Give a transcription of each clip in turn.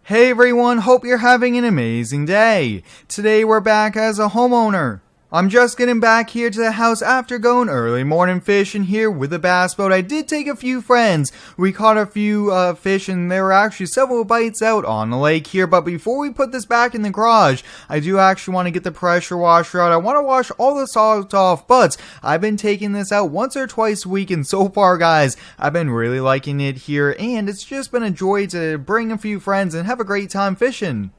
Hey everyone, hope you're having an amazing day. Today we're back as a homeowner. I'm just getting back here to the house after going early morning fishing here with a bass boat. I did take a few friends. We caught a few fish and there were actually several bites out on the lake here. But before we put this back in the garage, I do actually want to get the pressure washer out. I want to wash all the salt off, but I've been taking this out once or twice a week, and so far guys, I've been really liking it here, and it's just been a joy to bring a few friends and have a great time fishing.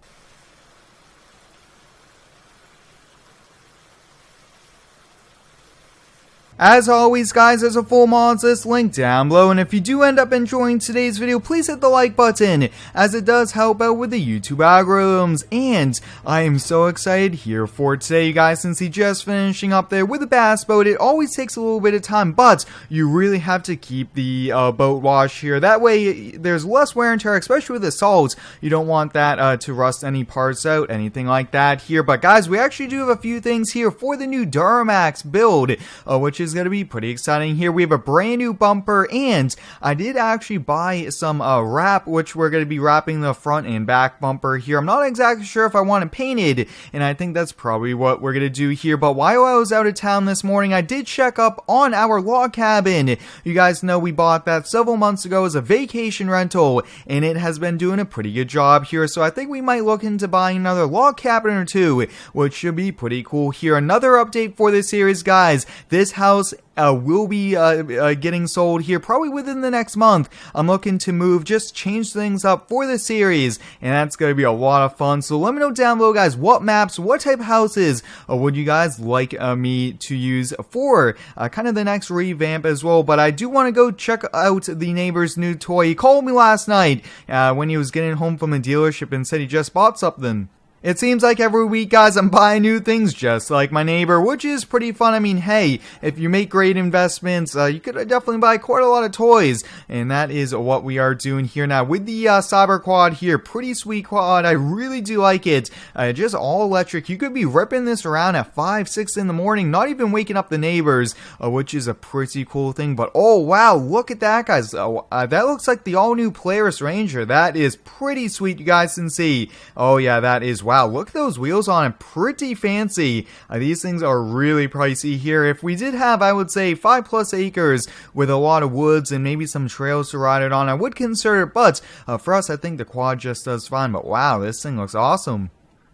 As always guys, there's a full mods list link down below, and if you do end up enjoying today's video, please hit the like button, as it does help out with the YouTube algorithms. And I am so excited here for today, you guys, since he's just finishing up there with the bass boat. It always takes a little bit of time, but you really have to keep the boat washed here. That way there's less wear and tear, especially with the salt. You don't want that to rust any parts out, anything like that here. But guys, we actually do have a few things here for the new Duramax build, which is going to be pretty exciting here. We have a brand new bumper, and I did actually buy some wrap, which we're going to be wrapping the front and back bumper here. I'm not exactly sure if I want it painted, and I think that's probably what we're going to do here. But while I was out of town this morning, I did check up on our log cabin. You guys know we bought that several months ago as a vacation rental, and it has been doing a pretty good job here. So I think we might look into buying another log cabin or two, which should be pretty cool here. Another update for this series, guys. This house will be getting sold here probably within the next month. I'm looking to move, just change things up for the series, and that's going to be a lot of fun. So let me know down below, guys, what maps, what type of houses would you guys like me to use for kind of the next revamp as well. But I do want to go check out the neighbor's new toy. He called me last night when he was getting home from the dealership and said he just bought something. It seems like every week, guys, I'm buying new things just like my neighbor, which is pretty fun. I mean, hey, if you make great investments, you could definitely buy quite a lot of toys, and that is what we are doing here now with the Cyber Quad here. Pretty sweet quad. I really do like it. Just all electric. You could be ripping this around at 5, 6 in the morning, not even waking up the neighbors, which is a pretty cool thing. But oh wow, look at that, guys. That looks like the all-new Polaris Ranger. That is pretty sweet, you guys can see. Oh yeah, that is wow. Look at those wheels on it, pretty fancy. These things are really pricey here. If we did have, I would say, 5+ acres with a lot of woods and maybe some trails to ride it on, I would consider it, but for us, I think the quad just does fine. But wow, this thing looks awesome.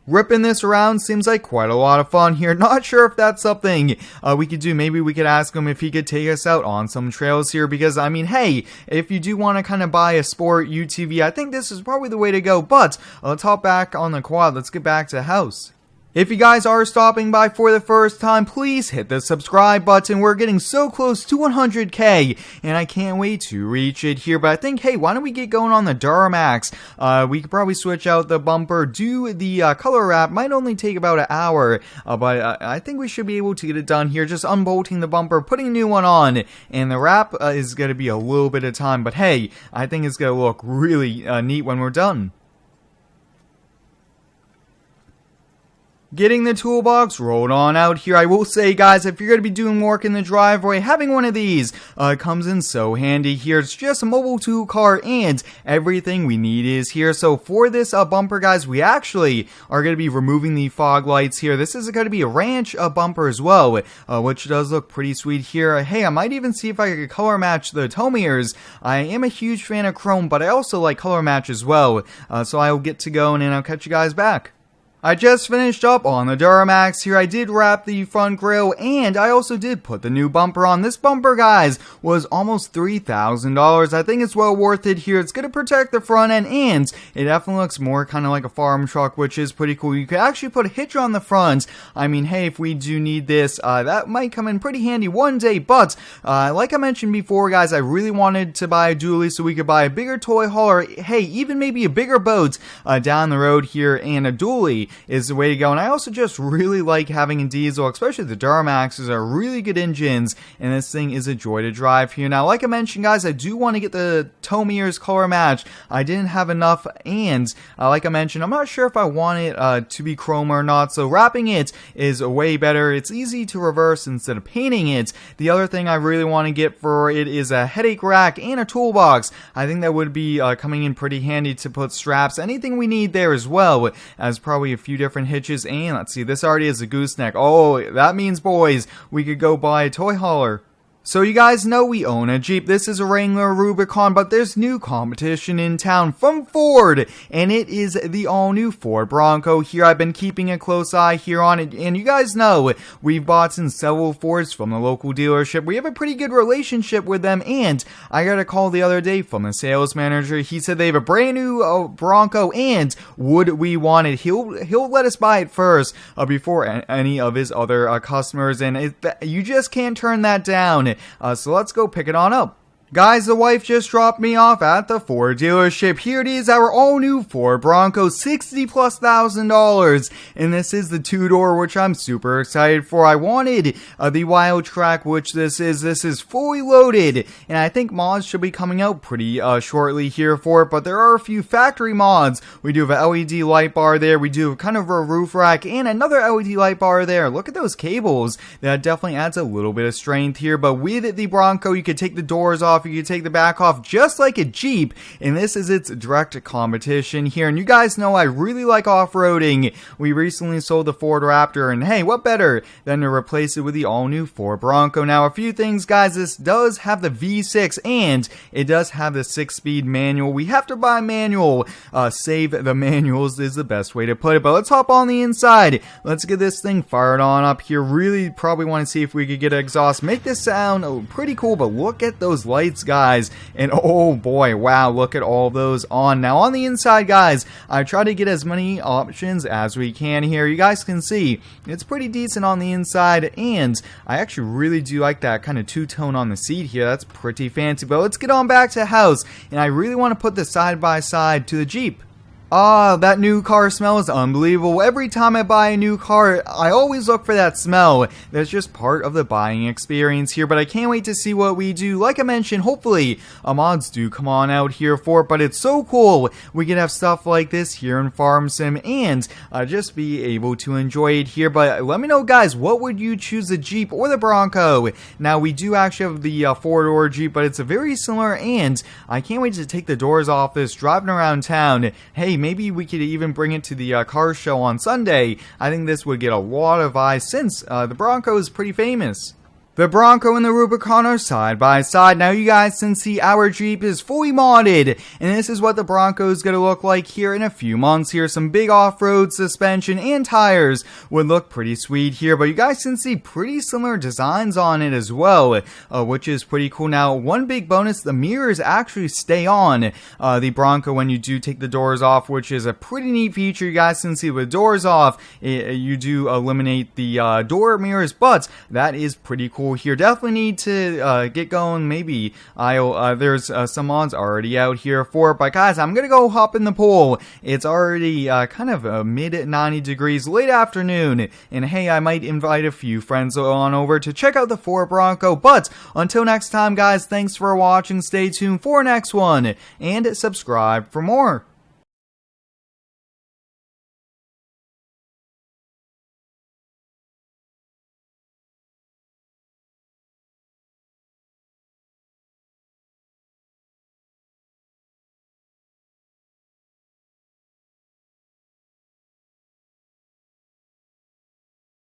Ripping this around seems like quite a lot of fun here. Not sure if that's something we could do. Maybe we could ask him if he could take us out on some trails here, because I mean, hey, if you do want to kind of buy a sport UTV, I think this is probably the way to go. But let's hop back on the quad. Let's get back to the house. If you guys are stopping by for the first time, please hit the subscribe button. We're getting so close to 100K, and I can't wait to reach it here. But I think, hey, why don't we get going on the Duramax? We could probably switch out the bumper, do the color wrap. Might only take about an hour, but I think we should be able to get it done here. Just unbolting the bumper, putting a new one on, and the wrap is going to be a little bit of time. But hey, I think it's going to look really neat when we're done. Getting the toolbox rolled on out here. I will say, guys, if you're going to be doing work in the driveway, having one of these comes in so handy here. It's just a mobile tool cart, and everything we need is here. So for this bumper, guys, we actually are going to be removing the fog lights here. This is going to be a ranch bumper as well, which does look pretty sweet here. Hey, I might even see if I could color match the tow mirrors. I am a huge fan of chrome, but I also like color match as well. So I'll get to go, and then I'll catch you guys back. I just finished up on the Duramax here. I did wrap the front grille, and I also did put the new bumper on. This bumper, guys, was almost $3,000. I think it's well worth it here. It's going to protect the front end, and it definitely looks more kind of like a farm truck, which is pretty cool. You could actually put a hitch on the front. I mean, hey, if we do need this, that might come in pretty handy one day. But like I mentioned before, guys, I really wanted to buy a dually so we could buy a bigger toy haul, or hey, even maybe a bigger boat down the road here, and a dually is the way to go. And I also just really like having a diesel, especially the Duramaxes are really good engines, and this thing is a joy to drive here. Now, like I mentioned, guys, I do want to get the tow mirrors color match. I didn't have enough, and like I mentioned, I'm not sure if I want it to be chrome or not, so wrapping it is way better. It's easy to reverse instead of painting it. The other thing I really want to get for it is a headache rack and a toolbox. I think that would be coming in pretty handy to put straps, anything we need there as well, as probably a few different hitches. And let's see, this already is a gooseneck. Oh, that means, boys, we could go buy a toy hauler. So you guys know we own a Jeep. This is a Wrangler Rubicon, but there's new competition in town from Ford, and it is the all-new Ford Bronco here. I've been keeping a close eye here on it, and you guys know we've bought several Fords from the local dealership. We have a pretty good relationship with them, and I got a call the other day from the sales manager. He said they have a brand new Bronco, and would we want it? He'll let us buy it first before any of his other customers, and you just can't turn that down. So let's go pick it on up. Guys, the wife just dropped me off at the Ford dealership. Here it is, our all-new Ford Bronco, $60,000+, and this is the two-door, which I'm super excited for. I wanted the Wildtrak, which this is. This is fully loaded, and I think mods should be coming out pretty shortly here for it, but there are a few factory mods. We do have an LED light bar there. We do kind of a roof rack and another LED light bar there. Look at those cables. That definitely adds a little bit of strength here, but with the Bronco, you could take the doors off. You can take the back off just like a Jeep, and this is its direct competition here. And you guys know I really like off-roading. We recently sold the Ford Raptor, and hey, what better than to replace it with the all-new Ford Bronco. Now, a few things, guys. This does have the V6, and it does have the 6-speed manual. We have to buy manual. Save the manuals is the best way to put it, but let's hop on the inside. Let's get this thing fired on up here. Really probably want to see if we could get an exhaust. Make this sound pretty cool, but look at those lights, guys, and oh boy, wow, look at all those on. Now on the inside, guys, I try to get as many options as we can here. You guys can see it's pretty decent on the inside, and I actually really do like that kind of two-tone on the seat here. That's pretty fancy. But let's get on back to house, and I really want to put this side by side to the Jeep. Ah, that new car smell is unbelievable. Every time I buy a new car, I always look for that smell. That's just part of the buying experience here, but I can't wait to see what we do. Like I mentioned, hopefully, mods do come on out here for it, but it's so cool. We can have stuff like this here in Farm Sim and just be able to enjoy it here. But let me know, guys, what would you choose, the Jeep or the Bronco? Now, we do actually have the four-door Jeep, but it's a very similar, and I can't wait to take the doors off this, driving around town. Hey, maybe we could even bring it to the car show on Sunday. I think this would get a lot of eyes since the Bronco is pretty famous. The Bronco and the Rubicon are side by side. Now you guys can see our Jeep is fully modded, and this is what the Bronco is going to look like here in a few months here. Some big off-road suspension and tires would look pretty sweet here, but you guys can see pretty similar designs on it as well, which is pretty cool. Now, one big bonus, the mirrors actually stay on the Bronco when you do take the doors off, which is a pretty neat feature. You guys can see with doors off, you do eliminate the door mirrors, but that is pretty cool here. Definitely need to get going. Maybe there's some mods already out here for it, but guys, I'm gonna go hop in the pool. It's already kind of mid 90 degrees, late afternoon, and hey, I might invite a few friends on over to check out the Ford Bronco. But until next time, guys, thanks for watching. Stay tuned for next one and subscribe for more.